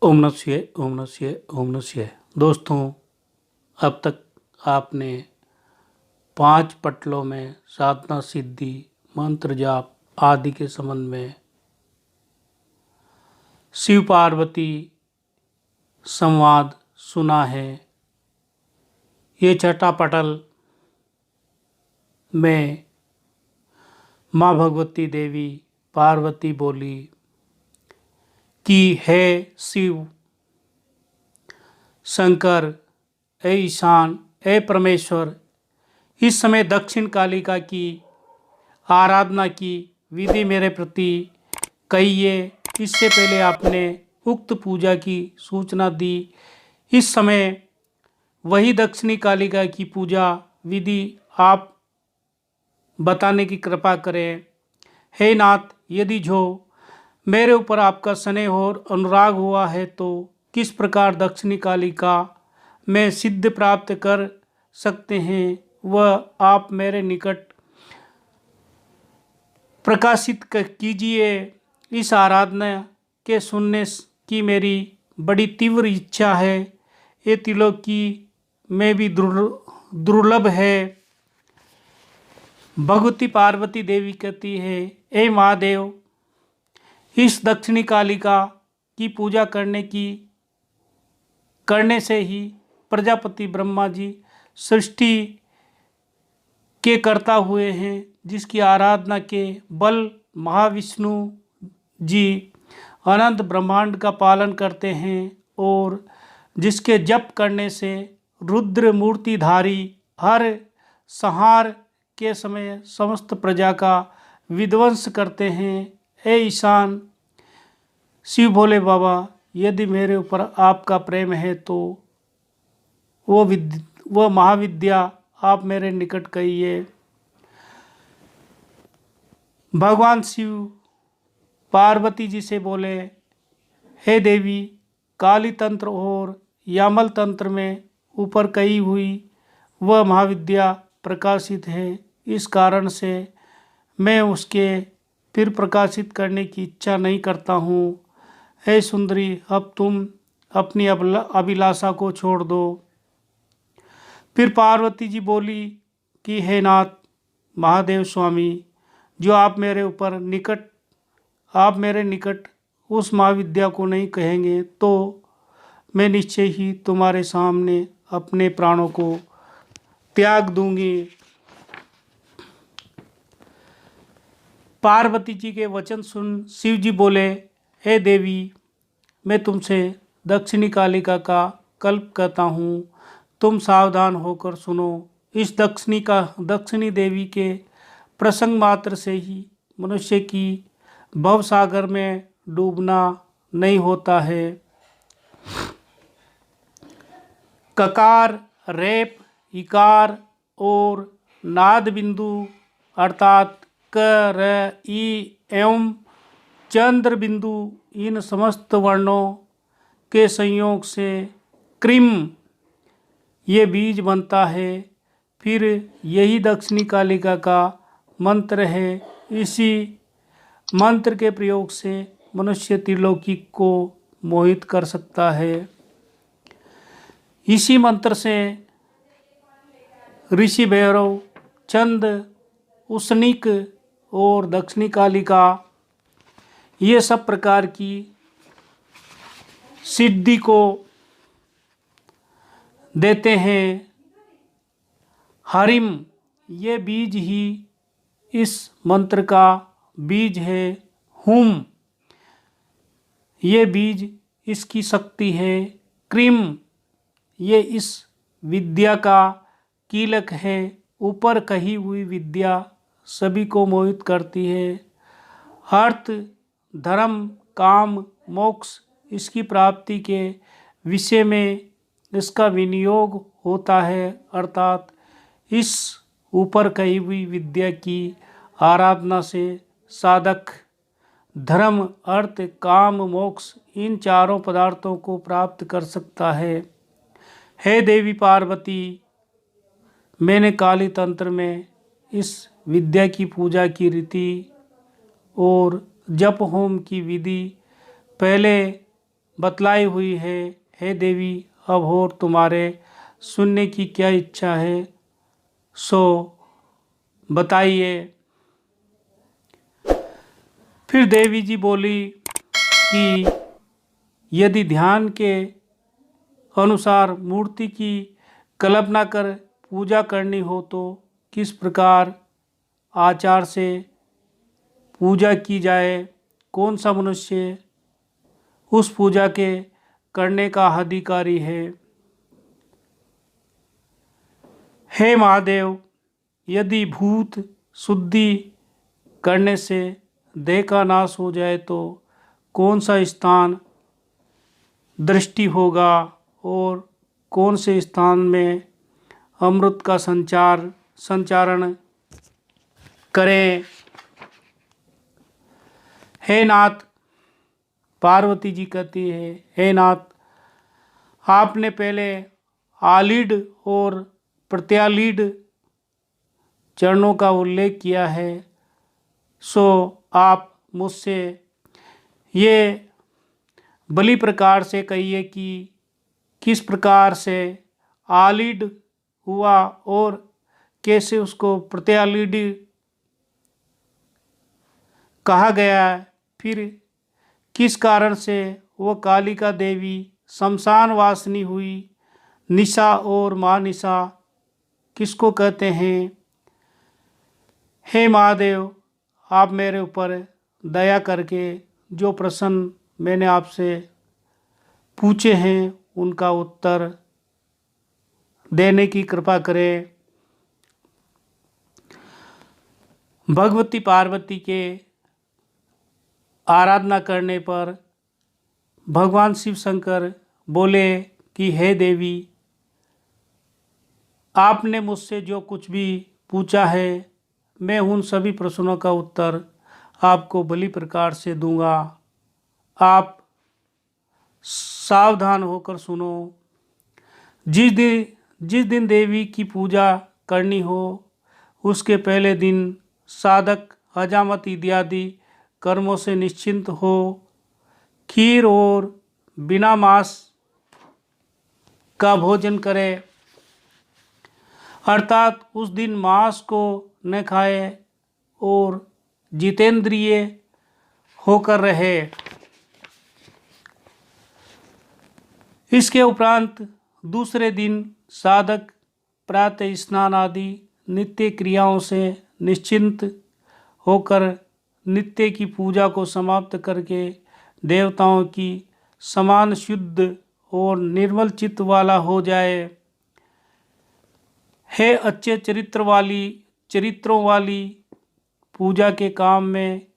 ओम नमः शिवाय, ओम नमः शिवाय, ओम नमः शिवाय। दोस्तों, अब तक आपने 5 पटलों में साधना सिद्धि, मंत्र जाप आदि के संबंध में शिव पार्वती संवाद सुना है। ये छठा पटल में माँ भगवती देवी पार्वती बोली कि हे शिव शंकर, ए ईशान, ए परमेश्वर, इस समय दक्षिण कालिका की आराधना की विधि मेरे प्रति कहिए। इससे पहले आपने उक्त पूजा की सूचना दी। इस समय वही दक्षिणी कालिका की पूजा विधि आप बताने की कृपा करें। हे नाथ, यदि जो मेरे ऊपर आपका स्नेह और अनुराग हुआ है तो किस प्रकार दक्षिणी कालिका में सिद्ध प्राप्त कर सकते हैं, वह आप मेरे निकट प्रकाशित कीजिए। इस आराधना के सुनने की मेरी बड़ी तीव्र इच्छा है। ये त्रिलोकी में भी दुर्लभ है। भगवती पार्वती देवी कहती है, हे महादेव, इस दक्षिणी कालिका की पूजा करने से ही प्रजापति ब्रह्मा जी सृष्टि के कर्ता हुए हैं, जिसकी आराधना के बल महाविष्णु जी अनंत ब्रह्मांड का पालन करते हैं और जिसके जप करने से रुद्र मूर्तिधारी हर संहार के समय समस्त प्रजा का विध्वंस करते हैं। हे ईशान शिव भोले बाबा, यदि मेरे ऊपर आपका प्रेम है तो वो महाविद्या आप मेरे निकट कहिए। भगवान शिव पार्वती जी से बोले, हे देवी, काली तंत्र और यामल तंत्र में ऊपर कही हुई वह महाविद्या प्रकाशित है। इस कारण से मैं उसके फिर प्रकाशित करने की इच्छा नहीं करता हूँ। हे सुंदरी, अब तुम अपनी अभिलाषा को छोड़ दो। फिर पार्वती जी बोली कि हे नाथ महादेव स्वामी, जो आप मेरे निकट उस महाविद्या को नहीं कहेंगे तो मैं निश्चय ही तुम्हारे सामने अपने प्राणों को त्याग दूंगी। पार्वती जी के वचन सुन शिव जी बोले, हे देवी, मैं तुमसे दक्षिणी कालिका का कल्प कहता हूँ। तुम सावधान होकर सुनो। इस दक्षिणी देवी के प्रसंग मात्र से ही मनुष्य की भवसागर में डूबना नहीं होता है। ककार, रेप, इकार और नाद बिंदु अर्थात क, र, ई एवं चंद्र बिंदु, इन समस्त वर्णों के संयोग से क्रीम ये बीज बनता है। फिर यही दक्षिणी कालिका का मंत्र है। इसी मंत्र के प्रयोग से मनुष्य त्रिलोकी को मोहित कर सकता है। इसी मंत्र से ऋषि भैरव, चंद, उसनिक और दक्षिणी कालिका ये सब प्रकार की सिद्धि को देते हैं। हरिम ये बीज ही इस मंत्र का बीज है। हुम ये बीज इसकी शक्ति है। क्रीम ये इस विद्या का कीलक है। ऊपर कही हुई विद्या सभी को मोहित करती है। अर्थ, धर्म, काम, मोक्ष इसकी प्राप्ति के विषय में इसका विनियोग होता है। अर्थात इस ऊपर कही हुई विद्या की आराधना से साधक धर्म, अर्थ, काम, मोक्ष इन चारों पदार्थों को प्राप्त कर सकता है। हे देवी पार्वती, मैंने काली तंत्र में इस विद्या की पूजा की रीति और जप होम की विधि पहले बतलाई हुई है। हे देवी, अब और तुम्हारे सुनने की क्या इच्छा है, सो बताइए। फिर देवी जी बोली कि यदि ध्यान के अनुसार मूर्ति की कल्पना कर पूजा करनी हो तो किस प्रकार आचार से पूजा की जाए, कौन सा मनुष्य उस पूजा के करने का अधिकारी है। हे महादेव, यदि भूत शुद्धि करने से देह का नाश हो जाए तो कौन सा स्थान दृष्टि होगा और कौन से स्थान में अमृत का संचारण करें। हे नाथ, पार्वती जी कहती है, हे नाथ, आपने पहले आलीढ़ और प्रत्यालीढ़ चरणों का उल्लेख किया है, सो आप मुझसे ये भली प्रकार से कहिए कि किस प्रकार से आलीढ़ हुआ और कैसे उसको प्रत्यालीढ़ कहा गया है। फिर किस कारण से वो कालिका देवी शमशान वासिनी हुई। निशा और माँ निशा किसको कहते हैं। हे महादेव, आप मेरे ऊपर दया करके जो प्रश्न मैंने आपसे पूछे हैं उनका उत्तर देने की कृपा करें। भगवती पार्वती के आराधना करने पर भगवान शिव शंकर बोले कि हे देवी, आपने मुझसे जो कुछ भी पूछा है मैं उन सभी प्रश्नों का उत्तर आपको भली प्रकार से दूंगा। आप सावधान होकर सुनो। जिस दिन देवी की पूजा करनी हो उसके पहले दिन साधक हजामत इत्यादि कर्मों से निश्चिंत हो खीर और बिना मांस का भोजन करे, अर्थात उस दिन मांस को न खाए और जितेंद्रिय होकर रहे। इसके उपरांत दूसरे दिन साधक प्रातः स्नान आदि नित्य क्रियाओं से निश्चिंत होकर नित्य की पूजा को समाप्त करके देवताओं की समान शुद्ध और निर्मल चित्त वाला हो जाए। हे अच्छे चरित्रों वाली पूजा के काम में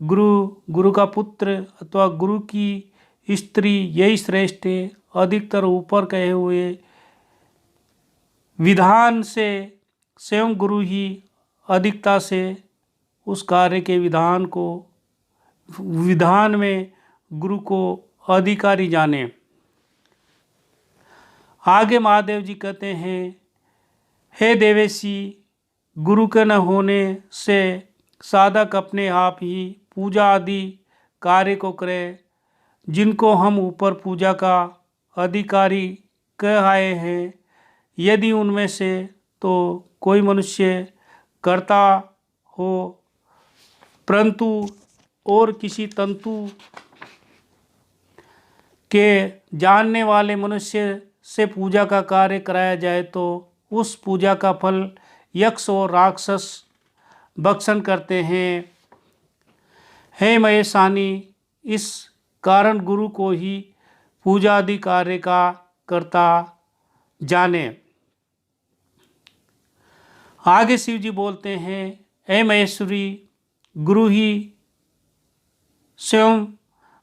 गुरु का पुत्र अथवा गुरु की स्त्री यही श्रेष्ठ है। अधिकतर ऊपर कहे हुए विधान से स्वयं गुरु ही अधिकता से उस कार्य के विधान में गुरु को अधिकारी जाने। आगे महादेव जी कहते हैं, हे देवेशी, गुरु के न होने से साधक अपने आप ही पूजा आदि कार्य को करे। जिनको हम ऊपर पूजा का अधिकारी कह आए हैं, यदि उनमें से तो कोई मनुष्य करता हो परंतु और किसी तंतु के जानने वाले मनुष्य से पूजा का कार्य कराया जाए तो उस पूजा का फल यक्ष और राक्षस भक्षण करते हैं। हे महेशानी, इस कारण गुरु को ही पूजा आदि कार्य का करता जाने। आगे शिव जी बोलते हैं, हे महेश्वरी, गुरु ही स्वयं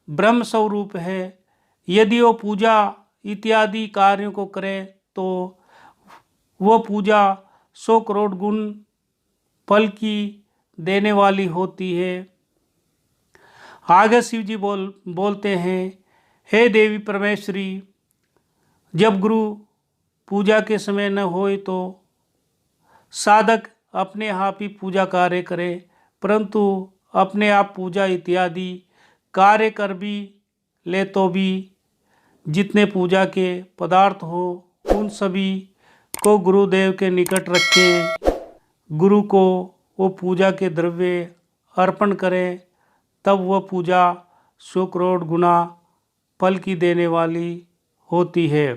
ब्रह्म स्वरूप है। यदि वो पूजा इत्यादि कार्यों को करे तो वो पूजा 100 करोड़ गुण फल की देने वाली होती है। आगे शिव जी बोलते हैं, हे देवी परमेश्वरी, जब गुरु पूजा के समय न होए तो साधक अपने आप ही पूजा कार्य करे, परंतु अपने आप पूजा इत्यादि कार्य कर भी ले तो भी जितने पूजा के पदार्थ हो उन सभी को गुरुदेव के निकट रखें। गुरु को वो पूजा के द्रव्य अर्पण करें, तब वह पूजा 100 करोड़ गुना फल की देने वाली होती है।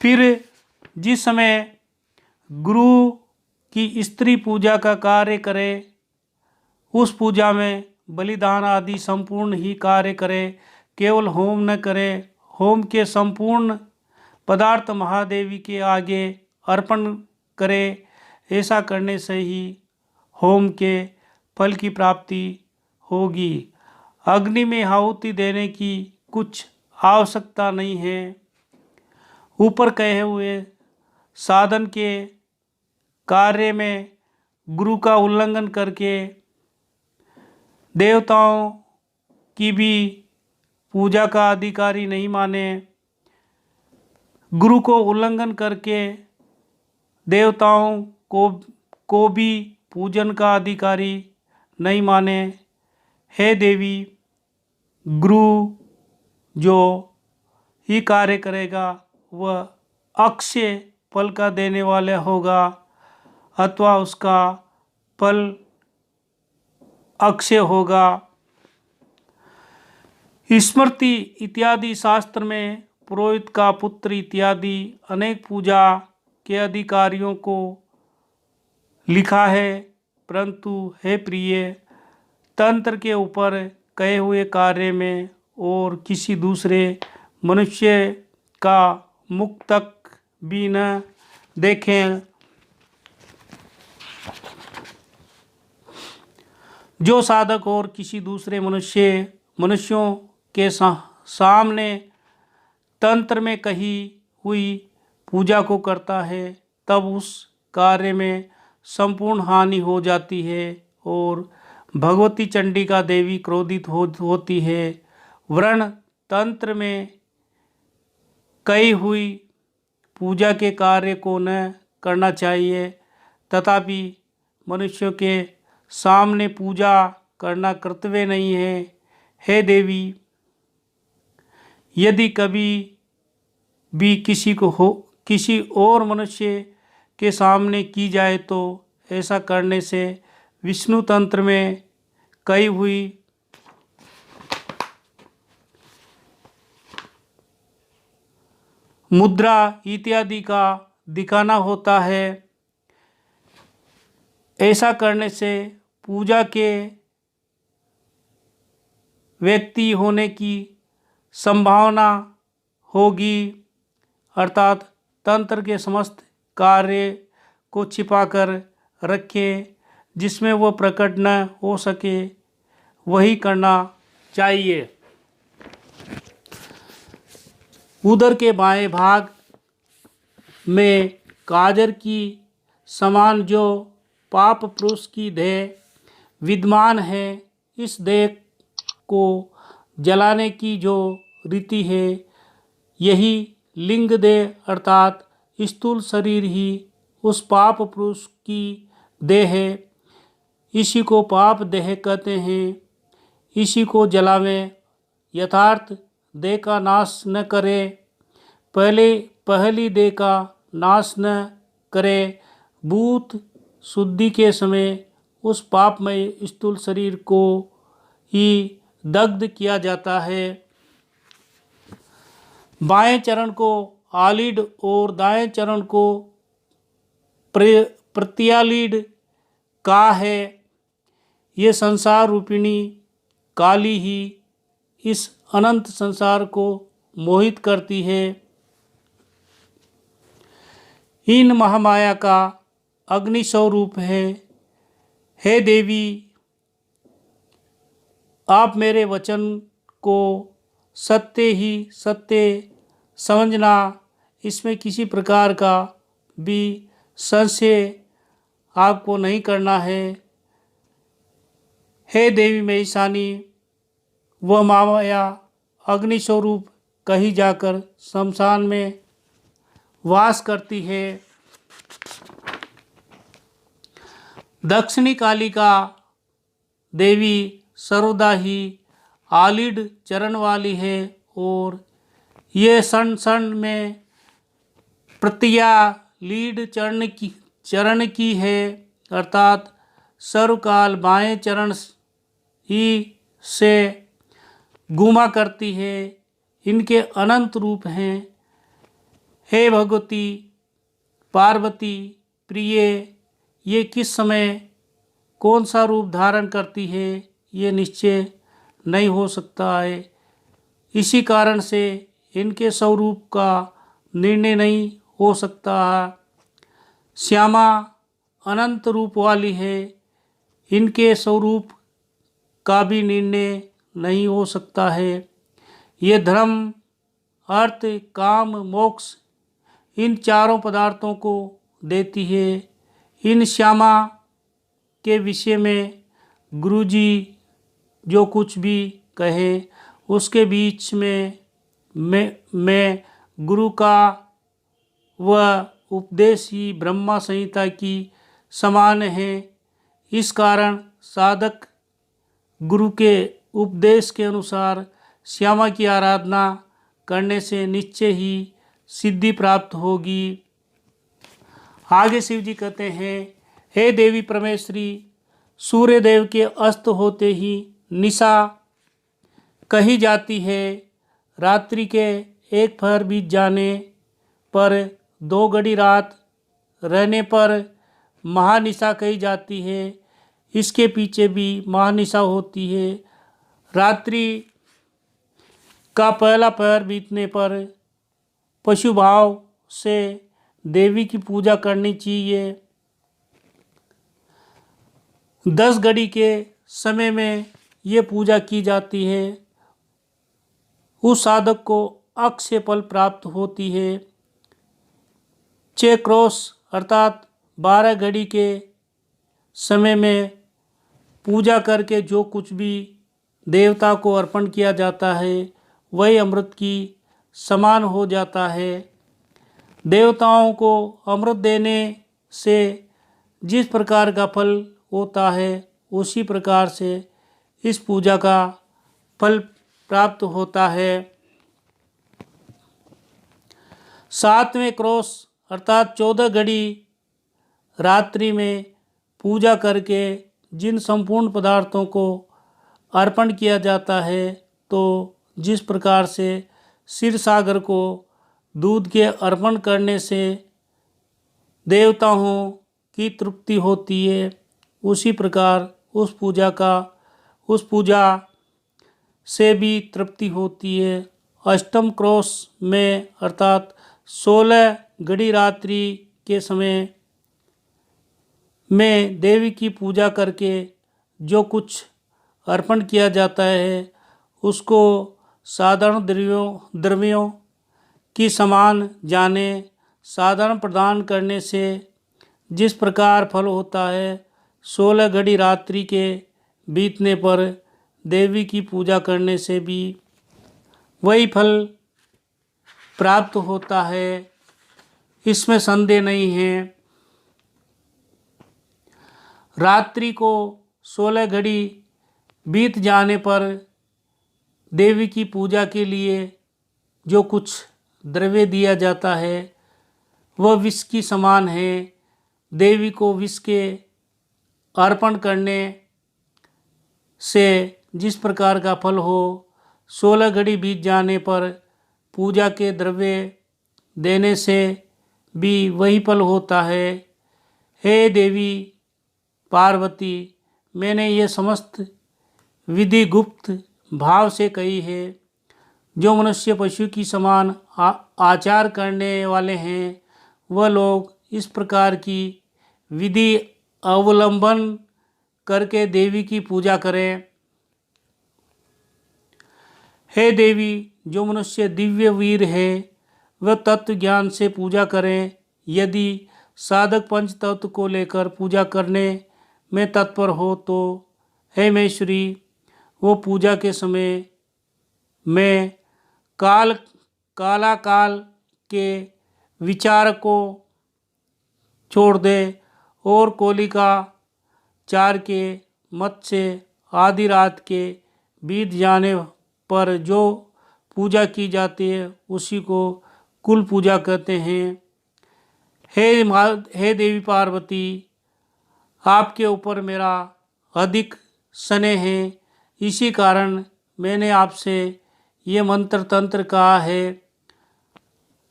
फिर जिस समय गुरु की स्त्री पूजा का कार्य करे, उस पूजा में बलिदान आदि संपूर्ण ही कार्य करे, केवल होम न करे। होम के संपूर्ण पदार्थ महादेवी के आगे अर्पण करे। ऐसा करने से ही होम के फल की प्राप्ति होगी। अग्नि में आहुति देने की कुछ आवश्यकता नहीं है। ऊपर कहे हुए साधन के कार्य में गुरु का उल्लंघन करके देवताओं की भी पूजा का अधिकारी नहीं माने, गुरु को उल्लंघन करके देवताओं को भी पूजन का अधिकारी नहीं माने। हे देवी, गुरु जो ही कार्य करेगा वह अक्षय फल का देने वाला होगा, अथवा उसका फल अक्षय होगा। स्मृति इत्यादि शास्त्र में पुरोहित का पुत्र इत्यादि अनेक पूजा के अधिकारियों को लिखा है, परंतु हे प्रिय, तंत्र के ऊपर कहे हुए कार्य में और किसी दूसरे मनुष्य का मुख तक भी न देखें। जो साधक और किसी दूसरे मनुष्यों के सामने तंत्र में कही हुई पूजा को करता है, तब उस कार्य में संपूर्ण हानि हो जाती है और भगवती चंडिका देवी क्रोधित होती है। वर्ण तंत्र में कही हुई पूजा के कार्य को न करना चाहिए, तथापि मनुष्यों के सामने पूजा करना कर्तव्य नहीं है। हे देवी, यदि कभी भी किसी और मनुष्य के सामने की जाए तो ऐसा करने से विष्णु तंत्र में कही हुई मुद्रा इत्यादि का दिखाना होता है। ऐसा करने से पूजा के व्यक्ति होने की संभावना होगी, अर्थात तंत्र के समस्त कार्य को छिपाकर रखें, जिसमें वो प्रकट न हो सके वही करना चाहिए। उदर के बाएं भाग में काजर की समान जो पाप पुरुष की देह विद्यमान है, इस देह को जलाने की जो रीति है, यही लिंग देह अर्थात स्थूल शरीर ही उस पाप पुरुष की देह है। इसी को पाप देह कहते हैं। इसी को जलावें, यथार्थ देह का नाश न करे, पहली देह का नाश न करे। भूत शुद्धि के समय उस पापमय स्थूल शरीर को ही दग्ध किया जाता है। बाएं चरण को आलीड और दाएं चरण को प्रत्यालीड का है। ये संसार रूपिणी काली ही इस अनंत संसार को मोहित करती है। इन महामाया का अग्नि स्वरूप है। हे देवी, आप मेरे वचन को सत्य ही सत्य समझना, इसमें किसी प्रकार का भी संशय आपको नहीं करना है। हे देवी महिषानी, वह महामाया अग्नि स्वरूप कहीं जाकर शमशान में वास करती है। दक्षिणी कालिका देवी सर्वदा ही आलिड चरण वाली है और ये सन में प्रत्या लीड चरण की है, अर्थात सर्वकाल बाएं चरण ही से घूमा करती है। इनके अनंत रूप हैं। हे भगवती पार्वती प्रिय, ये किस समय कौन सा रूप धारण करती है ये निश्चय नहीं हो सकता है। इसी कारण से इनके स्वरूप का निर्णय नहीं हो सकता है। श्यामा अनंत रूप वाली है, इनके स्वरूप का भी निर्णय नहीं हो सकता है। ये धर्म अर्थ काम मोक्ष इन चारों पदार्थों को देती है। इन श्यामा के विषय में गुरुजी जो कुछ भी कहे उसके बीच में मैं गुरु का वह उपदेश ही ब्रह्मा संहिता की समान है। इस कारण साधक गुरु के उपदेश के अनुसार श्यामा की आराधना करने से निश्चय ही सिद्धि प्राप्त होगी। आगे शिव जी कहते हैं, हे देवी परमेश्वरी, सूर्य देव के अस्त होते ही निशा कही जाती है। रात्रि के एक पहर बीत जाने पर 2 घड़ी रात रहने पर महानिशा कही जाती है। इसके पीछे भी महानिशा होती है। रात्रि का पहला पहर बीतने पर पशु भाव से देवी की पूजा करनी चाहिए। 10 घड़ी के समय में ये पूजा की जाती है। उस साधक को अक्षय फल प्राप्त होती है। 6 क्रॉस अर्थात 12 घड़ी के समय में पूजा करके जो कुछ भी देवता को अर्पण किया जाता है वही अमृत की समान हो जाता है। देवताओं को अमृत देने से जिस प्रकार का फल होता है उसी प्रकार से इस पूजा का फल प्राप्त होता है। 7वें क्रॉस अर्थात 14 घड़ी रात्रि में पूजा करके जिन संपूर्ण पदार्थों को अर्पण किया जाता है, तो जिस प्रकार से क्षीर सागर को दूध के अर्पण करने से देवताओं की तृप्ति होती है, उसी प्रकार उस पूजा से भी तृप्ति होती है। 8वें क्रॉस में अर्थात 16 घड़ी रात्रि के समय में देवी की पूजा करके जो कुछ अर्पण किया जाता है उसको साधारण द्रव्यों की समान जाने। साधारण प्रदान करने से जिस प्रकार फल होता है 16 घड़ी रात्रि के बीतने पर देवी की पूजा करने से भी वही फल प्राप्त होता है, इसमें संदेह नहीं है। रात्रि को 16 घड़ी बीत जाने पर देवी की पूजा के लिए जो कुछ द्रव्य दिया जाता है वह विष की समान है। देवी को विष के अर्पण करने से जिस प्रकार का फल हो 16 घड़ी बीत जाने पर पूजा के द्रव्य देने से भी वही फल होता है। हे देवी पार्वती, मैंने ये समस्त विधि गुप्त भाव से कही है। जो मनुष्य पशु की समान आचार करने वाले हैं वह लोग इस प्रकार की विधि अवलंबन करके देवी की पूजा करें। हे देवी, जो मनुष्य दिव्य वीर है वह तत्व ज्ञान से पूजा करें। यदि साधक पंच तत्व को लेकर पूजा करने में तत्पर हो तो हे महेश्वरी, वो पूजा के समय में काल के विचार को छोड़ दे और कोलिका चार के मत से आधी रात के बीत जाने पर जो पूजा की जाती है उसी को कुल पूजा कहते हैं। हे देवी पार्वती, आपके ऊपर मेरा अधिक स्नेह है, इसी कारण मैंने आपसे ये मंत्र तंत्र कहा है।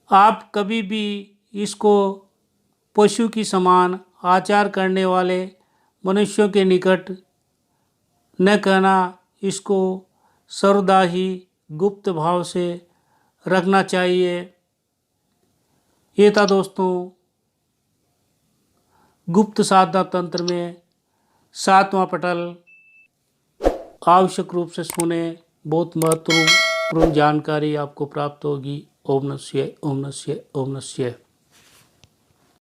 आप कभी भी इसको पशु की समान आचार करने वाले मनुष्यों के निकट न कहना, इसको सर्वदा ही गुप्त भाव से रखना चाहिए। ये था दोस्तों गुप्त साधना तंत्र में 7वां पटल। आवश्यक रूप से सुने, बहुत महत्वपूर्ण जानकारी आपको प्राप्त होगी। ओम नमः शिवाय, ओम नमः शिवाय, ओम नमः शिवाय।